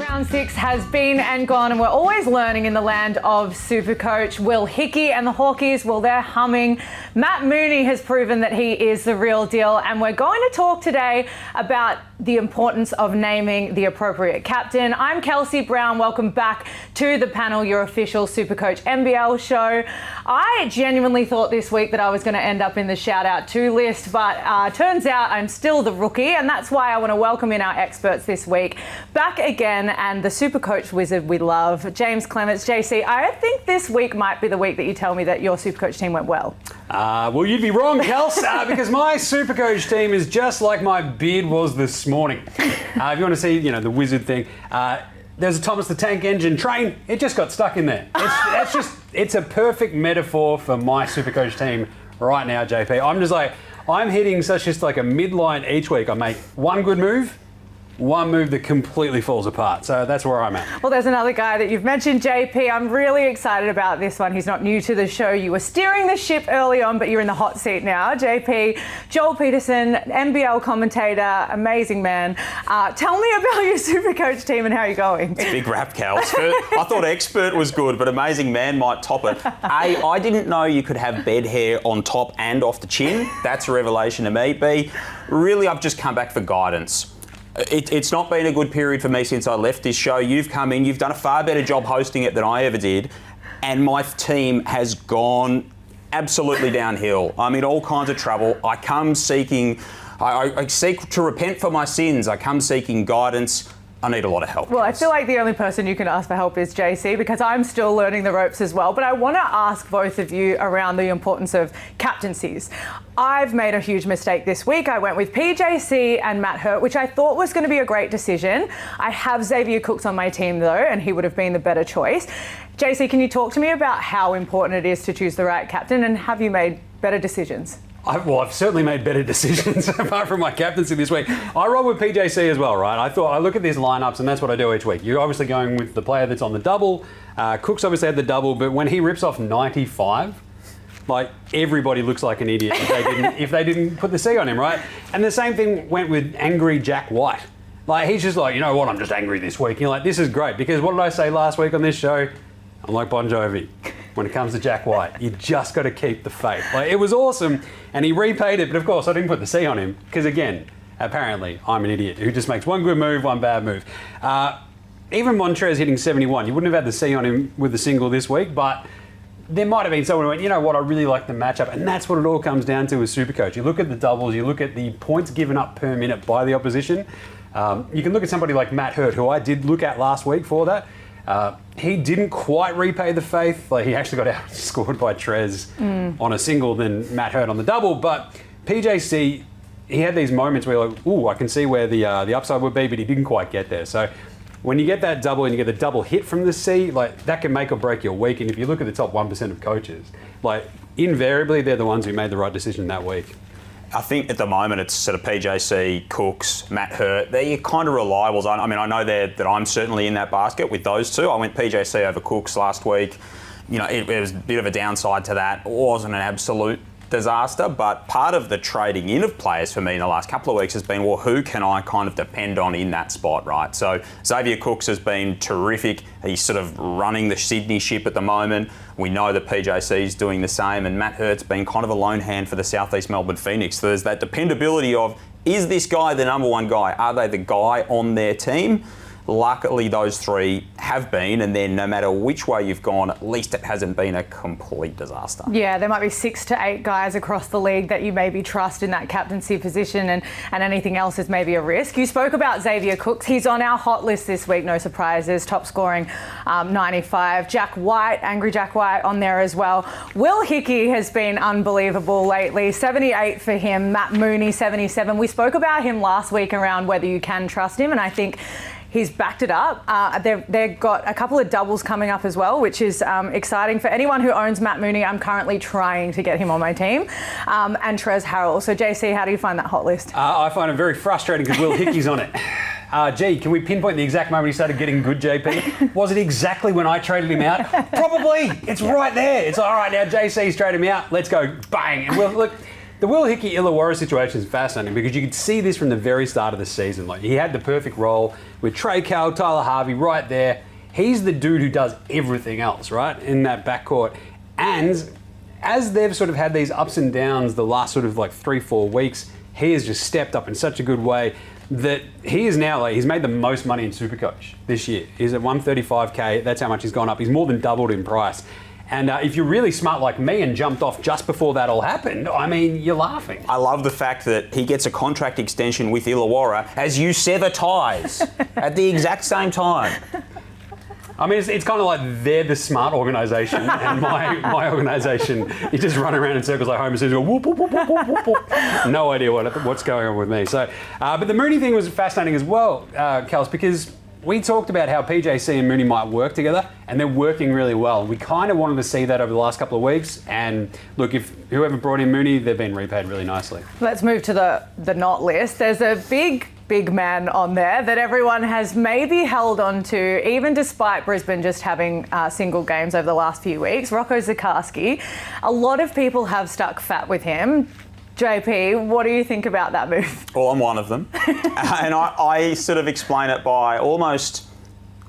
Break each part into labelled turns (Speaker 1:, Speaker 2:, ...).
Speaker 1: Round 6 has been and gone, and we're always learning in the land of SuperCoach. Will Hickey and the Hawkeys, well, they're humming. Matt Mooney has proven that he is the real deal, and we're going to talk today about the importance of naming the appropriate captain. I'm Kelsey Brown. Welcome back to the panel, your official SuperCoach NBL show. I genuinely thought this week that I was going to end up in the shout out to list, but turns out I'm still the rookie, and that's why I want to welcome in our experts this week. Back again, and the SuperCoach wizard we love, James Clements. JC, I think this week might be the week that you tell me that your SuperCoach team went well.
Speaker 2: Well, you'd be wrong, Kels, because my SuperCoach team is just like my beard was this morning. If you want to see, the wizard thing, there's a Thomas the Tank Engine train. It just got stuck in there. It's a perfect metaphor for my SuperCoach team right now, JP. I'm hitting just like a midline each week. I make one good move, one move that completely falls apart. So that's where I'm at.
Speaker 1: Well, there's another guy that you've mentioned, JP. I'm really excited about this one. He's not new to the show. You were steering the ship early on, but you're in the hot seat now. JP, Joel Peterson, NBL commentator, amazing man. Tell me about your SuperCoach team and how you're going.
Speaker 3: It's a big rap, Kels. I thought expert was good, but amazing man might top it. A, I didn't know you could have bed hair on top and off the chin. That's a revelation to me. B, really, I've just come back for guidance. It's not been a good period for me since I left this show. You've come in, you've done a far better job hosting it than I ever did, and my team has gone absolutely downhill. I'm in all kinds of trouble. I come seeking, I seek to repent for my sins. I come seeking guidance. I need a lot of help.
Speaker 1: Well, I feel like the only person you can ask for help is JC, because I'm still learning the ropes as well. But I want to ask both of you around the importance of captaincies. I've made a huge mistake this week. I went with PJC and Matt Hurt, which I thought was going to be a great decision. I have Xavier Cooks on my team, though, and he would have been the better choice. JC, can you talk to me about how important it is to choose the right captain, and have you made better decisions?
Speaker 2: I've certainly made better decisions apart from my captaincy this week. I roll with PJC as well, right? I look at these lineups, and that's what I do each week. You're obviously going with the player that's on the double. Cooks obviously had the double, but when he rips off 95, like, everybody looks like an idiot if they didn't put the C on him, right? And the same thing went with angry Jack White. Like, he's just like, you know what, I'm just angry this week. And you're like, this is great, because what did I say last week on this show? I'm like Bon Jovi. When it comes to Jack White, you just got to keep the faith. Like, it was awesome, and he repaid it, but of course I didn't put the C on him, because again, apparently I'm an idiot who just makes one good move, one bad move. Even Montrez hitting 71, you wouldn't have had the C on him with the single this week, but there might have been someone who went, you know what, I really like the matchup, and that's what it all comes down to with SuperCoach. You look at the doubles, you look at the points given up per minute by the opposition. You can look at somebody like Matt Hurt, who I did look at last week for that. He didn't quite repay the faith. Like, he actually got outscored by Trez on a single than Matt Hurt on the double. But PJC, he had these moments where you're like, ooh, I can see where the upside would be, but he didn't quite get there. So when you get that double and you get the double hit from the C, like, that can make or break your week. And if you look at the top 1% of coaches, like, invariably they're the ones who made the right decision that week.
Speaker 3: I think at the moment it's sort of PJC, Cooks, Matt Hurt. They're your kind of reliables. I mean, I know that I'm certainly in that basket with those two. I went PJC over Cooks last week. It was a bit of a downside to that. It wasn't an absolute disaster, but part of the trading in of players for me in the last couple of weeks has been, well, who can I kind of depend on in that spot, right? So Xavier Cooks has been terrific. He's sort of running the Sydney ship at the moment. We know that PJC is doing the same, and Matt Hurt's been kind of a lone hand for the Southeast Melbourne Phoenix. So there's that dependability of, is this guy the number one guy? Are they the guy on their team? Luckily, those three have been, and then no matter which way you've gone, at least it hasn't been a complete disaster.
Speaker 1: Yeah, there might be 6 to 8 guys across the league that you maybe trust in that captaincy position, and anything else is maybe a risk. You spoke about Xavier Cooks. He's on our hot list this week, no surprises, top scoring 95. Jack White, angry Jack White on there as well. Will Hickey has been unbelievable lately, 78 for him. Matt Mooney, 77. We spoke about him last week around whether you can trust him, and I think he's backed it up. They've got a couple of doubles coming up as well, which is exciting. For anyone who owns Matt Mooney, I'm currently trying to get him on my team. And Trez Harrell. So, JC, how do you find that hot list?
Speaker 2: I find it very frustrating because Will Hickey's on it. Can we pinpoint the exact moment he started getting good, JP? Was it exactly when I traded him out? Probably. It's right there. It's all right, now JC's traded me out. Let's go. Bang. And look, The Will Hickey Illawarra situation is fascinating because you could see this from the very start of the season. Like, he had the perfect role with Trey Cal, Tyler Harvey right there. He's the dude who does everything else, right, in that backcourt. And as they've sort of had these ups and downs the last sort of like 3-4 weeks, he has just stepped up in such a good way that he is now, like, he's made the most money in SuperCoach this year. He's at 135K. That's how much he's gone up. He's more than doubled in price. And if you're really smart like me and jumped off just before that all happened, I mean, you're laughing.
Speaker 3: I love the fact that he gets a contract extension with Illawarra as you sever ties at the exact same time.
Speaker 2: I mean, it's kind of like they're the smart organisation, and my organisation, you just run around in circles like Homer Simpson, whoop, whoop, whoop, whoop, whoop, whoop. No idea what's going on with me. So, but the Mooney thing was fascinating as well, Kels, because we talked about how PJC and Mooney might work together, and they're working really well. We kind of wanted to see that over the last couple of weeks, and look, if whoever brought in Mooney, they've been repaid really nicely.
Speaker 1: Let's move to the not list. There's a big man on there that everyone has maybe held on to, even despite Brisbane just having single games over the last few weeks. Rocco Zikarsky. A lot of people have stuck fat with him. JP, what do you think about that move?
Speaker 3: Well, I'm one of them. And I sort of explain it by almost,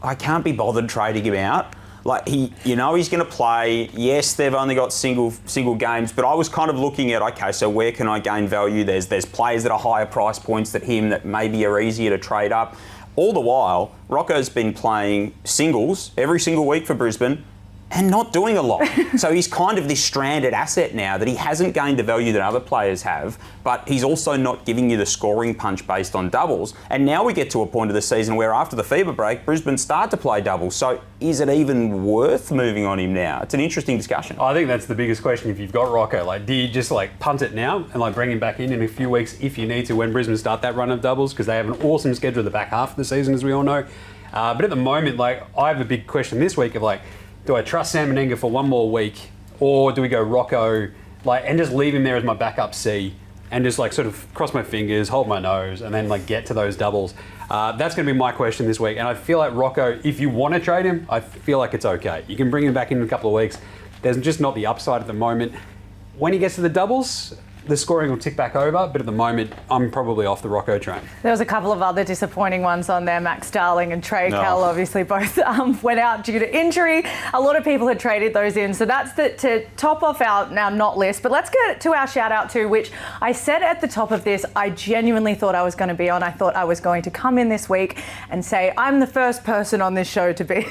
Speaker 3: I can't be bothered trading him out. Like, he's going to play. Yes, they've only got single games, but I was kind of looking at, okay, so where can I gain value? There's players that are higher price points than him that maybe are easier to trade up. All the while, Rocco's been playing singles every single week for Brisbane and not doing a lot. So he's kind of this stranded asset now that he hasn't gained the value that other players have, but he's also not giving you the scoring punch based on doubles. And now we get to a point of the season where after the FIBA break, Brisbane start to play doubles. So is it even worth moving on him now? It's an interesting discussion.
Speaker 2: I think that's the biggest question if you've got Rocco. Like, do you just like punt it now and like bring him back in a few weeks if you need to when Brisbane start that run of doubles, because they have an awesome schedule the back half of the season, as we all know. But at the moment, like, I have a big question this week of like, do I trust Sam Meninga for one more week, or do we go Rocco, like, and just leave him there as my backup C, and just like sort of cross my fingers, hold my nose, and then like get to those doubles? That's going to be my question this week. And I feel like Rocco, if you want to trade him, I feel like it's okay. You can bring him back in a couple of weeks. There's just not the upside at the moment. When he gets to the doubles, the scoring will tick back over, but at the moment, I'm probably off the Rocco train.
Speaker 1: There was a couple of other disappointing ones on there. Max Starling and Trey Cal obviously both went out due to injury. A lot of people had traded those in. So that's to top off our not list. But let's get to our shout out to, which I said at the top of this, I genuinely thought I was going to be on. I thought I was going to come in this week and say, I'm the first person on this show to be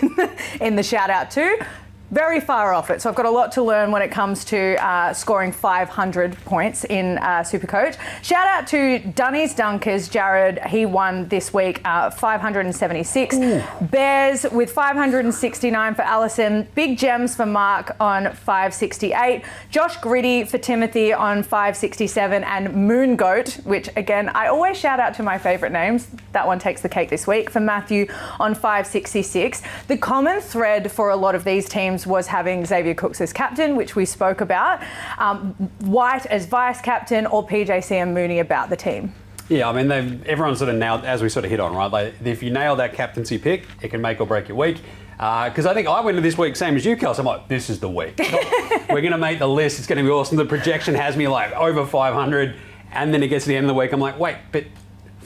Speaker 1: in the shout out to. Very far off it. So I've got a lot to learn when it comes to scoring 500 points in SuperCoach. Shout out to Dunnies Dunkers. Jared, he won this week 576. Ooh. Bears with 569 for Allison. Big Gems for Mark on 568. Josh Gritty for Timothy on 567. And Moon Goat, which again, I always shout out to my favourite names. That one takes the cake this week, for Matthew on 566. The common thread for a lot of these teams was having Xavier Cooks as captain, which we spoke about, White as vice captain, or PJC and Mooney about the team.
Speaker 2: Yeah, I mean, everyone sort of nailed, as we sort of hit on, right? Like, if you nail that captaincy pick, it can make or break your week. Because I think I went to this week same as you, Kels. I'm like, this is the week. We're going to make the list. It's going to be awesome. The projection has me like over 500, and then it gets to the end of the week. I'm like, wait, but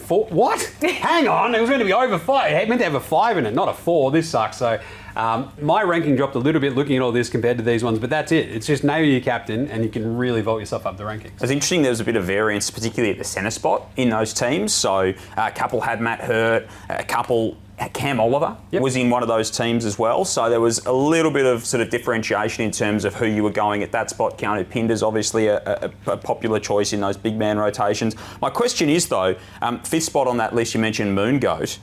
Speaker 2: what? Hang on, it was going to be over 5. It meant to have a 5 in it, not a 4. This sucks. So my ranking dropped a little bit looking at all this compared to these ones, but that's it. It's just nail your captain and you can really vault yourself up the rankings.
Speaker 3: It's interesting, there was a bit of variance, particularly at the centre spot in those teams. So a couple had Matt Hurt, a couple, Cam Oliver was in one of those teams as well. So there was a little bit of sort of differentiation in terms of who you were going at that spot. Keanu Pinder's obviously a popular choice in those big man rotations. My question is though, fifth spot on that list, you mentioned Moon Goat.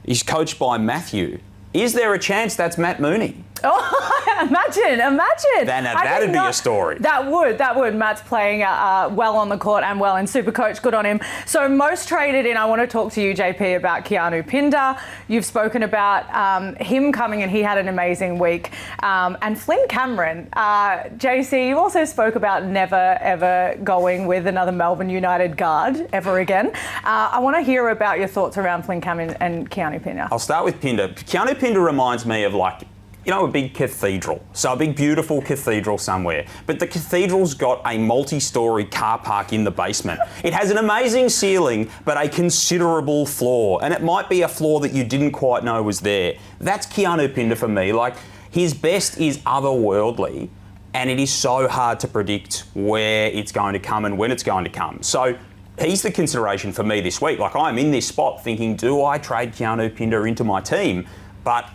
Speaker 3: He's coached by Matthew. Is there a chance that's Matt Mooney?
Speaker 1: Oh, imagine.
Speaker 3: Then that'd be a story.
Speaker 1: That would. Matt's playing well on the court and well in SuperCoach. Good on him. So most traded in, I want to talk to you, JP, about Keanu Pinder. You've spoken about him coming in. He had an amazing week. And Flynn Cameron. JC, you also spoke about never, ever going with another Melbourne United guard ever again. I want to hear about your thoughts around Flynn Cameron and Keanu Pinder.
Speaker 3: I'll start with Pinder. Keanu Pinder reminds me of like a big cathedral. So a big, beautiful cathedral somewhere. But the cathedral's got a multi-storey car park in the basement. It has an amazing ceiling, but a considerable floor. And it might be a floor that you didn't quite know was there. That's Keanu Pinder for me. Like, his best is otherworldly, and it is so hard to predict where it's going to come and when it's going to come. So he's the consideration for me this week. Like, I'm in this spot thinking, do I trade Keanu Pinder into my team? But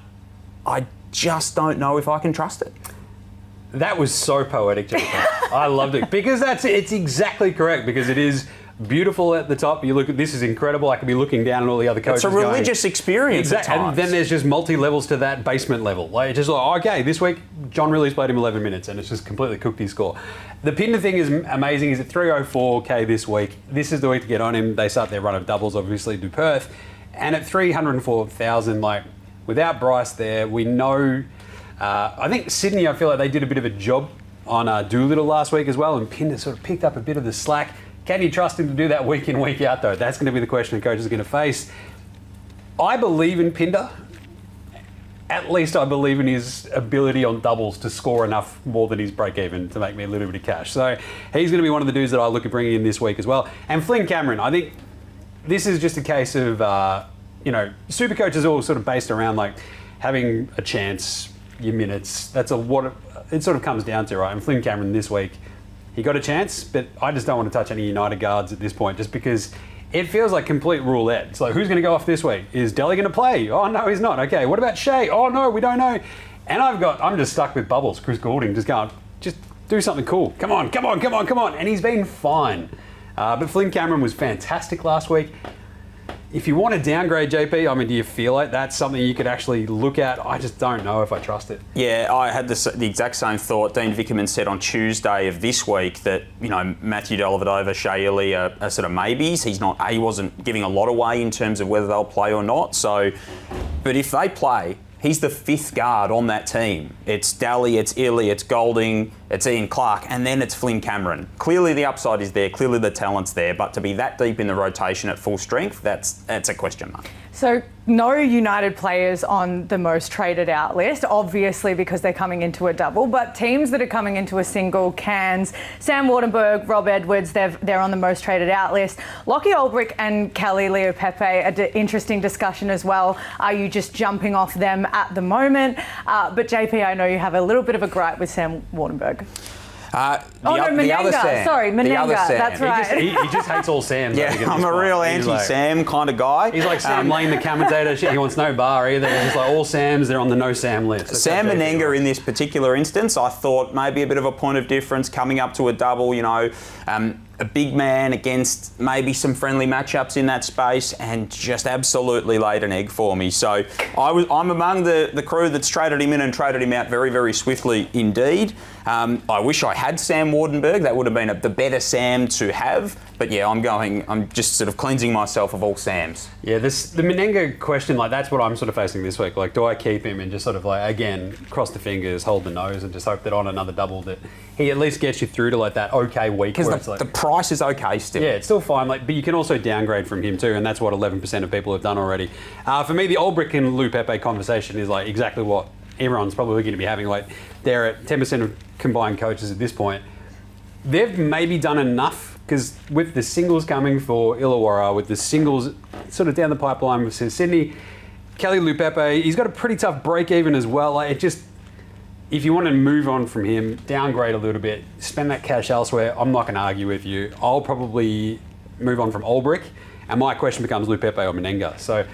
Speaker 3: I just don't know if I can trust it.
Speaker 2: That was so poetic, JP. I loved it because it's exactly correct, because it is beautiful at the top. You look at this, is incredible. I could be looking down at all the other coaches.
Speaker 3: It's a religious experience. Exactly.
Speaker 2: And then there's just multi-levels to that basement level. Like, it's just like, okay, this week John Riley's played him 11 minutes and it's just completely cooked his score. The Pinder thing is amazing. He's at 304k this week. This is the week to get on him. They start their run of doubles, obviously, to Perth. And at 304,000, like, without Bryce there, we know. I think Sydney, I feel like they did a bit of a job on Doolittle last week as well, and Pinder sort of picked up a bit of the slack. Can you trust him to do that week in, week out, though? That's going to be the question the coach is going to face. I believe in Pinder. At least I believe in his ability on doubles to score enough more than his break even to make me a little bit of cash. So he's going to be one of the dudes that I look at bringing in this week as well. And Flynn Cameron, I think this is just a case of, SuperCoach is all sort of based around like having a chance, your minutes. That's what it sort of comes down to, right? And Flynn Cameron this week, he got a chance, but I just don't want to touch any United guards at this point, just because it feels like complete roulette. It's like, who's going to go off this week? Is Delhi going to play? Oh, no, he's not. Okay, what about Shea? Oh, no, we don't know. And I'm just stuck with Bubbles, Chris Goulding, just do something cool. Come on. And he's been fine. But Flynn Cameron was fantastic last week. If you want to downgrade JP, I mean, do you feel like that's something you could actually look at? I just don't know if I trust it.
Speaker 3: Yeah, I had the exact same thought. Dean Vickerman said on Tuesday of this week that, Matthew Dellavedova, Shea Ili are sort of maybes. He wasn't giving a lot away in terms of whether they'll play or not. So, but if they play, he's the fifth guard on that team. It's Daly, it's Ili, it's Goulding, it's Ian Clark, and then it's Flynn Cameron. Clearly the upside is there, clearly the talent's there, but to be that deep in the rotation at full strength, that's a question mark.
Speaker 1: So no United players on the most traded out list, obviously because they're coming into a double, but teams that are coming into a single, Cairns, Sam Wardenberg, Rob Edwards, they're on the most traded out list. Lockie Olbrich and Kelly Leopepe, an interesting discussion as well. Are you just jumping off them at the moment? But JP, I know you have a little bit of a gripe with Sam Wardenberg.
Speaker 3: Menenga.
Speaker 1: Sorry, Menenga. That's right.
Speaker 2: He just hates all Sams.
Speaker 3: Yeah, I'm a real anti-Sam kind of guy.
Speaker 2: He's like Sam Lane, the commentator. He wants no bar either. He's just like all Sams, they're on the no Sam list. That's
Speaker 3: Sam Menenga in this particular instance, I thought maybe a bit of a point of difference coming up to a double, a big man against maybe some friendly matchups in that space, and just absolutely laid an egg for me. So I'm among the crew that's traded him in and traded him out very, very swiftly indeed. I wish I had Sam Wardenberg. That would have been the better Sam to have. But yeah, I'm just sort of cleansing myself of all Sams.
Speaker 2: Yeah, the Menenga question, like that's what I'm sort of facing this week. Like, do I keep him and just sort of like, again, cross the fingers, hold the nose, and just hope that on another double that he at least gets you through to like that okay week?
Speaker 3: Because the price is okay still.
Speaker 2: Yeah, it's still fine. Like, but you can also downgrade from him too, and that's what 11% of people have done already. For me, the Olbrich and Leopepe conversation is like exactly what everyone's probably going to be having. Like, they're at 10% of combined coaches at this point. They've maybe done enough, because with the singles coming for Illawarra, with the singles sort of down the pipeline with Sydney, Kelly Leopepe, he's got a pretty tough break even as well. Like, it just, if you want to move on from him, downgrade a little bit, spend that cash elsewhere, I'm not going to argue with you. I'll probably move on from Olbrich, and my question becomes Leopepe or Menenga. So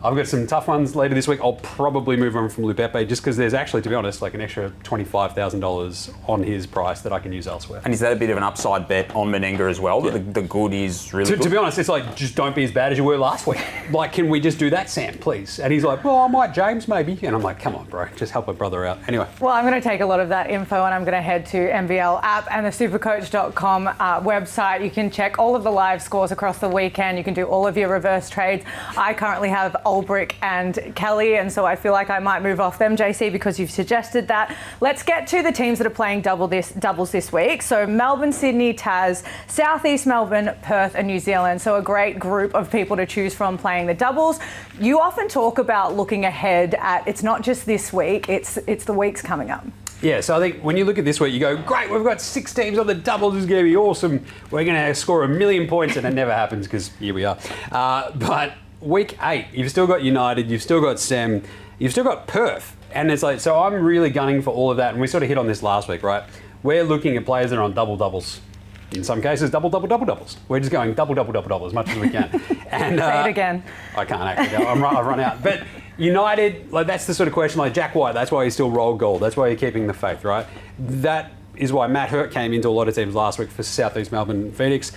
Speaker 2: I've got some tough ones later this week. I'll probably move on from Leopepe just because there's actually, to be honest, like an extra $25,000 on his price that I can use elsewhere.
Speaker 3: And is that a bit of an upside bet on Menenga as well? Yeah. That the good is really good?
Speaker 2: To be honest, it's like, just don't be as bad as you were last week. Like, can we just do that, Sam, please? And he's like, well, I might, James, maybe. And I'm like, come on, bro, just help a brother out. Anyway.
Speaker 1: Well, I'm going to take a lot of that info and I'm going to head to NBL app and the supercoach.com website. You can check all of the live scores across the weekend. You can do all of your reverse trades. I currently have Ulbrich and Kelly, and so I feel like I might move off them, JC, because you've suggested that. Let's get to the teams that are playing doubles this week. So Melbourne, Sydney, Tas, Southeast Melbourne, Perth and New Zealand. So a great group of people to choose from playing the doubles. You often talk about looking ahead at, it's not just this week, it's the weeks coming up.
Speaker 2: Yeah, so I think when you look at this week, you go, great, we've got 6 teams on the doubles, this is going to be awesome. We're going to score 1,000,000 points, and it never happens because here we are. But week 8, you've still got United, you've still got Sem, you've still got Perth. And it's like, so I'm really gunning for all of that, and we sort of hit on this last week, right? We're looking at players that are on doubles. In some cases, doubles. We're just going double as much as we can. And
Speaker 1: say it again.
Speaker 2: I can't actually. I've run out. But United, like that's the sort of question. Like Jack White, that's why he's still rolled gold. That's why you're keeping the faith, right? That is why Matt Hurt came into a lot of teams last week for Southeast Melbourne Phoenix,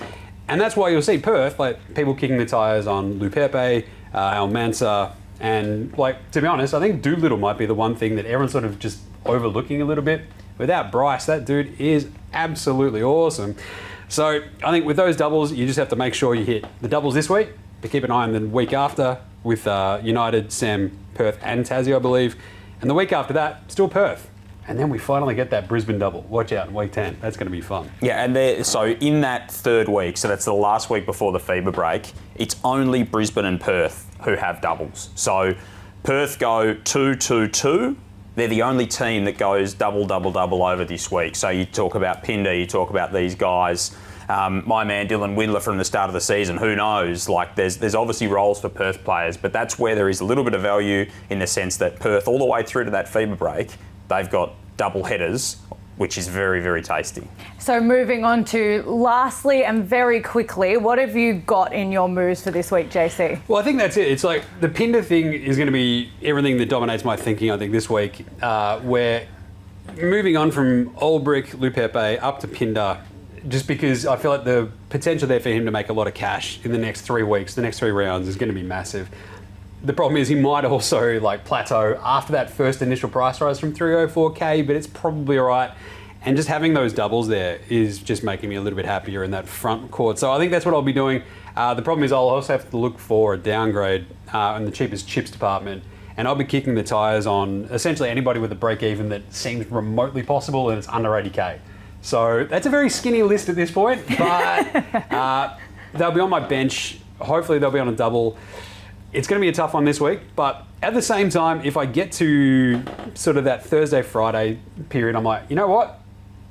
Speaker 2: and that's why you'll see Perth, like people kicking the tyres on Lupepe, Almansa, and like to be honest, I think Doolittle might be the one thing that everyone's sort of just overlooking a little bit. Without Bryce, that dude is absolutely awesome. So I think with those doubles, you just have to make sure you hit the doubles this week, but keep an eye on the week after with United, Sam, Perth and Tassie, I believe. And the week after that, still Perth. And then we finally get that Brisbane double. Watch out in week 10. That's going to be fun.
Speaker 3: Yeah, and so in that third week, so that's the last week before the FIBA break, it's only Brisbane and Perth who have doubles. So Perth go 2-2-2. They're the only team that goes double over this week. So you talk about Pinder, you talk about these guys. My man Dylan Windler from the start of the season, who knows? Like there's obviously roles for Perth players, but that's where there is a little bit of value in the sense that Perth, all the way through to that FIBA break, they've got double headers, which is very, very tasty.
Speaker 1: So moving on to lastly and very quickly, what have you got in your moves for this week, JC?
Speaker 2: Well, I think that's it. It's like the Pinder thing is going to be everything that dominates my thinking, I think, this week, where moving on from Ulbrich, Lupepe up to Pinder, just because I feel like the potential there for him to make a lot of cash in the next 3 weeks, the next 3 rounds is going to be massive. The problem is he might also like plateau after that first initial price rise from 304k, but it's probably all right. And just having those doubles there is just making me a little bit happier in that front court. So I think that's what I'll be doing. The problem is I'll also have to look for a downgrade in the cheapest chips department. And I'll be kicking the tyres on essentially anybody with a break even that seems remotely possible and it's under 80k. So that's a very skinny list at this point, but they'll be on my bench. Hopefully they'll be on a double. It's going to be a tough one this week, but at the same time, if I get to sort of that Thursday, Friday period, I'm like, you know what?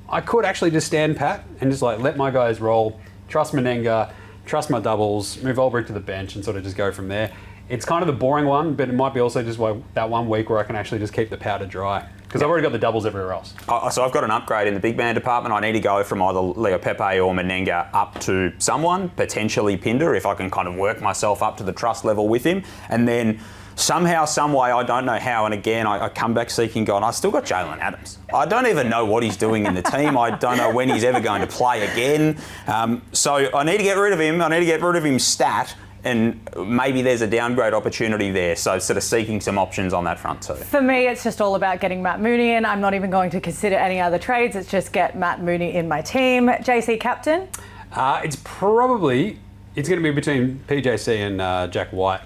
Speaker 2: I could actually just stand pat and just like let my guys roll, trust Menenga, trust my doubles, move Ulbrich to the bench and sort of just go from there. It's kind of the boring one, but it might be also just like that 1 week where I can actually just keep the powder dry. Because I've already got the doubles everywhere else.
Speaker 3: So I've got an upgrade in the big man department. I need to go from either Leo Pepe or Menenga up to someone, potentially Pinder, if I can kind of work myself up to the trust level with him. And then somehow, some way, I don't know how, and again, I come back seeking God. I still got Jalen Adams. I don't even know what he's doing in the team. I don't know when he's ever going to play again. So I need to get rid of him. I need to get rid of him stat. And maybe there's a downgrade opportunity there. So sort of seeking some options on that front too.
Speaker 1: For me, it's just all about getting Matt Mooney in. I'm not even going to consider any other trades. It's just get Matt Mooney in my team. JC captain?
Speaker 2: It's going to be between PJC and Jack White.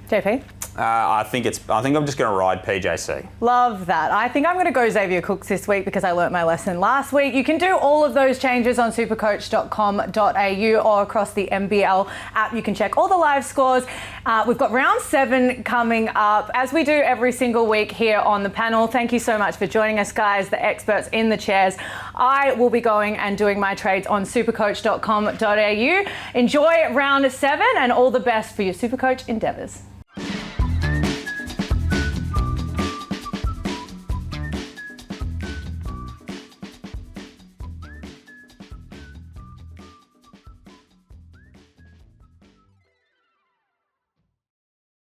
Speaker 1: JP?
Speaker 3: I think I'm just going to ride PJC.
Speaker 1: Love that. I think I'm going to go Xavier Cooks this week because I learnt my lesson last week. You can do all of those changes on supercoach.com.au or across the NBL app. You can check all the live scores. We've got round 7 coming up, as we do every single week here on the panel. Thank you so much for joining us, guys, the experts in the chairs. I will be going and doing my trades on supercoach.com.au. Enjoy round 7 and all the best for your SuperCoach endeavours.